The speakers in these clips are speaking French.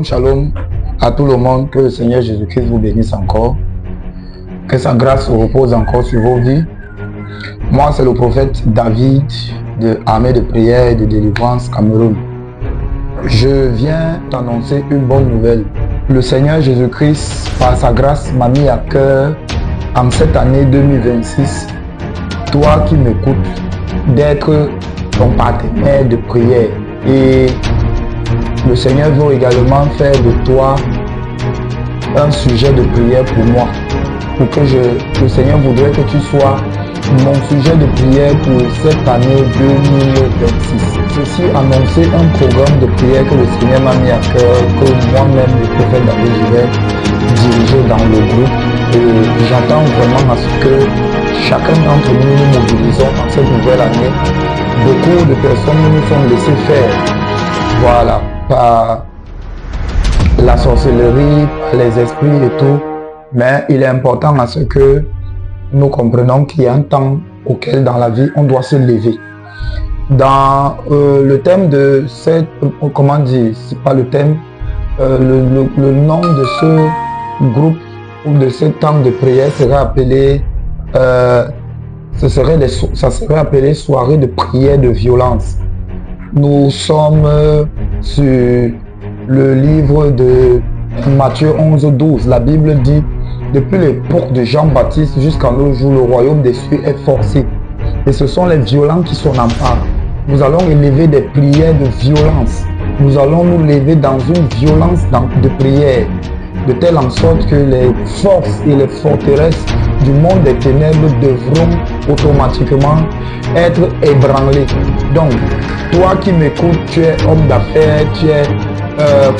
Shalom à tout le monde, que le Seigneur Jésus-Christ vous bénisse encore, que sa grâce repose encore sur vos vies. Moi, c'est le prophète David de Armée de prière et de délivrance Cameroun. Je viens t'annoncer une bonne nouvelle. Le Seigneur Jésus-Christ, par sa grâce, m'a mis à cœur en cette année 2026, toi qui m'écoutes, d'être ton partenaire de prière. Et le Seigneur veut également faire de toi un sujet de prière pour moi. Pour que le Seigneur voudrait que tu sois mon sujet de prière pour cette année 2026. Ceci annoncer un programme de prière que le Seigneur m'a mis à cœur, que moi-même, le prophète David, je vais diriger dans le groupe. Et j'attends vraiment à ce que chacun d'entre nous nous mobilisons dans cette nouvelle année. Beaucoup de personnes nous sont laissées faire. Voilà, par la sorcellerie, par les esprits et tout. Mais il est important à ce que nous comprenons qu'il y a un temps auquel dans la vie on doit se lever. Dans le thème de cette, comment dire, c'est pas le thème, le nom de ce groupe ou de ce temps de prière serait appelé, ça serait appelé soirée de prière de violence. Nous sommes sur le livre de Matthieu 11-12. La Bible dit: depuis l'époque de Jean-Baptiste jusqu'à nos jours, le royaume des cieux est forcé. Et ce sont les violents qui s'en emparent. Nous allons élever des prières de violence. Nous allons nous lever dans une violence de prière, de telle en sorte que les forces et les forteresses du monde des ténèbres devront automatiquement être ébranlées. Donc, toi qui m'écoutes, tu es homme d'affaires, tu es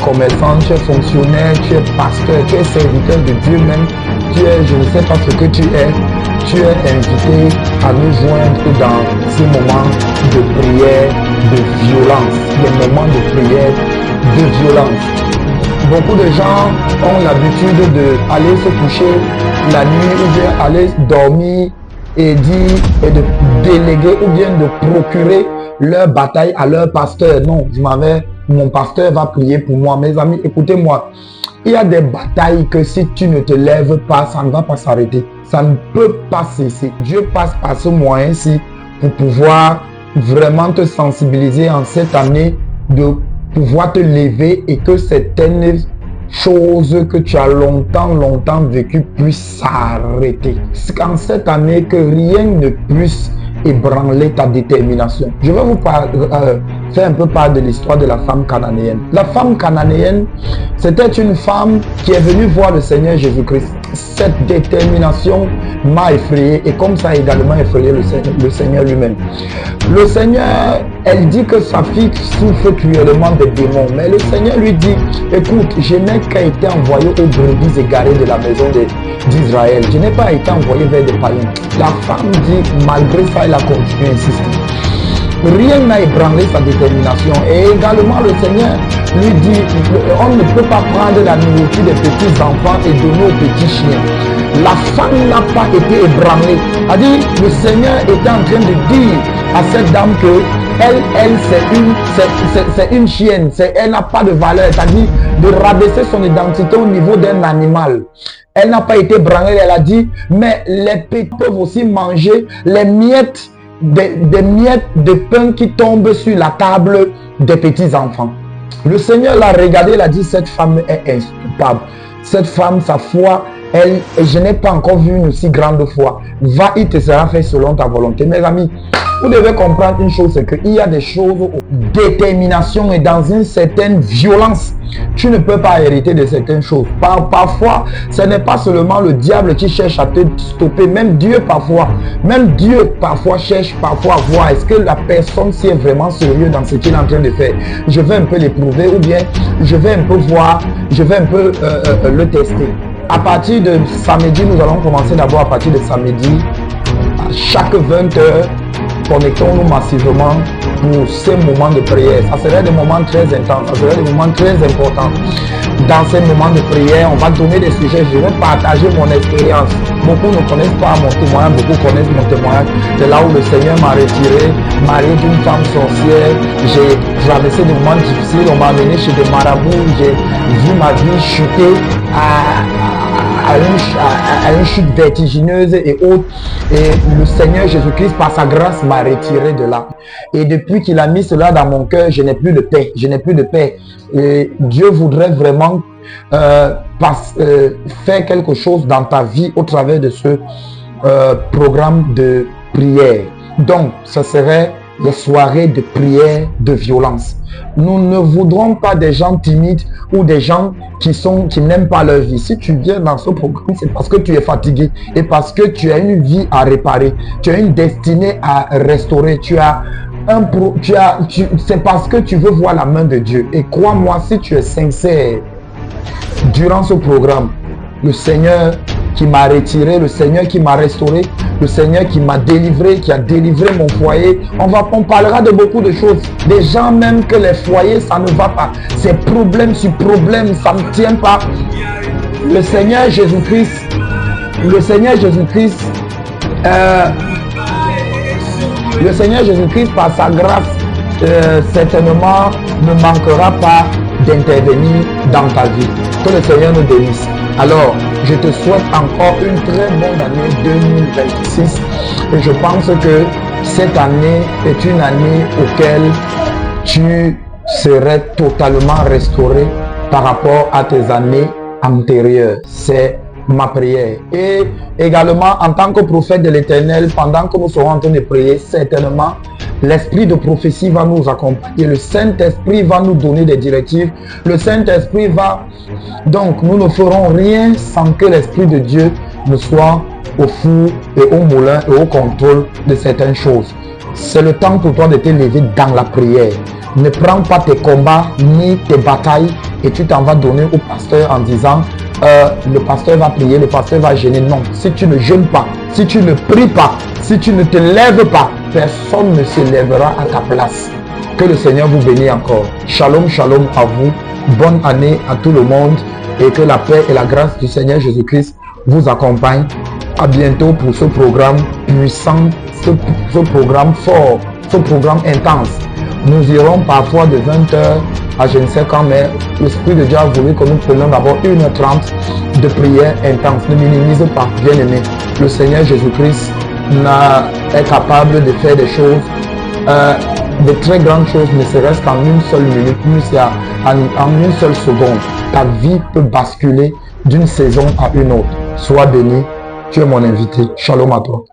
commerçant, tu es fonctionnaire, tu es pasteur, tu es serviteur de Dieu même, tu es, je ne sais pas ce que tu es invité à nous joindre dans ces moments de prière de violence, des moments de prière de violence. Beaucoup de gens ont l'habitude d'aller se coucher la nuit ou bien aller dormir et de déléguer ou bien de procurer leur bataille à leur pasteur. Non, mon pasteur va prier pour moi. Mes amis, écoutez-moi. Il y a des batailles que si tu ne te lèves pas, ça ne va pas s'arrêter. Ça ne peut pas cesser. Dieu passe par ce moyen-ci pour pouvoir vraiment te sensibiliser en cette année, de pouvoir te lever et que certaines choses que tu as longtemps vécues puissent s'arrêter. C'est en cette année que rien ne puisse ébranler ta détermination. Je vais vous faire un peu part de l'histoire de la femme cananéenne. La femme cananéenne, c'était une femme qui est venue voir le Seigneur Jésus-Christ. Cette détermination m'a effrayé et comme ça a également effrayé le Seigneur lui-même. Le Seigneur, elle dit que sa fille souffre cruellement des démons, mais le Seigneur lui dit: écoute, je n'ai qu'à été envoyé aux brebis égarées de la maison d'Israël. Je n'ai pas été envoyé vers des païens. La femme dit, malgré ça, elle a continué à insister. Rien n'a ébranlé sa détermination. Et également le Seigneur lui dit: on ne peut pas prendre la nourriture des petits enfants et donner aux petits chiens. La femme n'a pas été ébranlée. C'est-à-dire, le Seigneur était en train de dire à cette dame que c'est une chienne, elle n'a pas de valeur. C'est-à-dire de rabaisser son identité au niveau d'un animal. Elle n'a pas été ébranlée. Elle a dit: mais les petits peuvent aussi manger les miettes, des miettes de pain qui tombent sur la table des petits enfants. Le Seigneur l'a regardé, il a dit: cette femme est instoppable. Cette femme, sa foi, je n'ai pas encore vu une aussi grande foi. Va, il te sera fait selon ta volonté. Mes amis, vous devez comprendre une chose, c'est qu'il y a des choses, détermination et dans une certaine violence. Tu ne peux pas hériter de certaines choses. Parfois, ce n'est pas seulement le diable qui cherche à te stopper. Même Dieu parfois cherche parfois à voir est-ce que la personne s'y est vraiment sérieux dans ce qu'il est en train de faire. Je vais un peu l'éprouver ou bien je vais un peu voir, je vais un peu le tester. À partir de samedi, nous allons commencer d'abord à partir de samedi. À chaque 20 heures, connectons-nous massivement pour ces moments de prière. Ça serait des moments très intenses, ça serait des moments très importants. Dans ces moments de prière, on va donner des sujets. Je vais partager mon expérience. Beaucoup ne connaissent pas mon témoignage, beaucoup connaissent mon témoignage. C'est là où le Seigneur m'a retiré, marié d'une femme sorcière. traversé des moments difficiles, on m'a amené chez des marabouts, j'ai vu ma vie chuter à une chute vertigineuse et autres. Et le Seigneur Jésus-Christ, par sa grâce, m'a retiré de là. Et depuis qu'il a mis cela dans mon cœur, je n'ai plus de paix. Je n'ai plus de paix. Et Dieu voudrait vraiment faire quelque chose dans ta vie au travers de ce programme de prière. Donc, ce serait les soirées de prière de violence. Nous ne voudrons pas des gens timides ou des gens qui n'aiment pas leur vie. Si tu viens dans ce programme, c'est parce que tu es fatigué et parce que tu as une vie à réparer. Tu as une destinée à restaurer. C'est parce que tu veux voir la main de Dieu. Et crois-moi, si tu es sincère durant ce programme, le Seigneur qui m'a retiré, le Seigneur qui m'a restauré, le Seigneur qui m'a délivré, qui a délivré mon foyer. On parlera de beaucoup de choses. Des gens même que les foyers, ça ne va pas. C'est problème sur problème, ça ne tient pas. Le Seigneur Jésus-Christ, par sa grâce, certainement ne manquera pas d'intervenir dans ta vie. Que le Seigneur nous bénisse. Alors, je te souhaite encore une très bonne année 2026 et je pense que cette année est une année auquel tu serais totalement restauré par rapport à tes années antérieures. C'est ma prière. Et également, en tant que prophète de l'Éternel, pendant que nous serons en train de prier, certainement, l'esprit de prophétie va nous accompagner. Le Saint-Esprit va nous donner des directives. Le Saint-Esprit va... Donc, nous ne ferons rien sans que l'Esprit de Dieu ne soit au four et au moulin et au contrôle de certaines choses. C'est le temps pour toi de te lever dans la prière. Ne prends pas tes combats ni tes batailles et tu t'en vas donner au pasteur en disant le pasteur va prier, le pasteur va gêner. Non, si tu ne jeûnes pas, si tu ne pries pas, si tu ne te lèves pas, personne ne se lèvera à ta place. Que le Seigneur vous bénisse encore. Shalom, shalom à vous. Bonne année à tout le monde et que la paix et la grâce du Seigneur Jésus-Christ vous accompagnent. À bientôt pour ce programme puissant, ce programme fort, ce programme intense. Nous irons parfois de 20h à je ne sais quand, mais l'Esprit de Dieu a voulu que nous prenions d'abord 1h30 de prière intense. Ne minimise pas, bien-aimé. Le Seigneur Jésus-Christ est capable de faire des choses, de très grandes choses, ne serait-ce qu'en une seule minute, en une seule seconde. Ta vie peut basculer d'une saison à une autre. Sois béni, tu es mon invité. Shalom à toi.